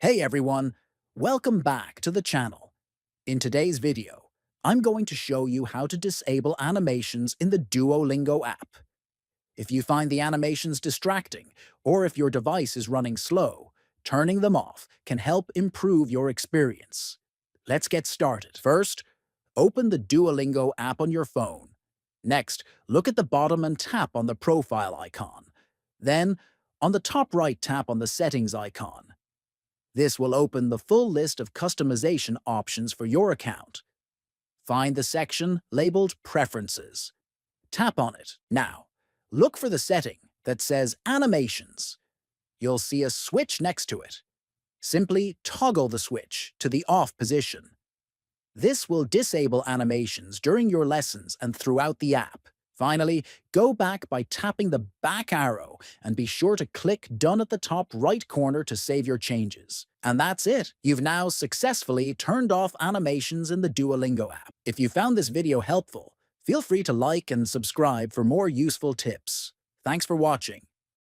Hey everyone, welcome back to the channel. In today's video, I'm going to show you how to disable animations in the Duolingo app. If you find the animations distracting, or if your device is running slow, turning them off can help improve your experience. Let's get started. First, open the Duolingo app on your phone. Next, look at the bottom and tap on the profile icon. Then, on the top right, tap on the settings icon. This will open the full list of customization options for your account. Find the section labeled Preferences. Tap on it. Now, look for the setting that says Animations. You'll see a switch next to it. Simply toggle the switch to the off position. This will disable animations during your lessons and throughout the app. Finally, go back by tapping the back arrow and be sure to click Done at the top right corner to save your changes. And that's it. You've now successfully turned off animations in the Duolingo app. If you found this video helpful, feel free to like and subscribe for more useful tips. Thanks for watching.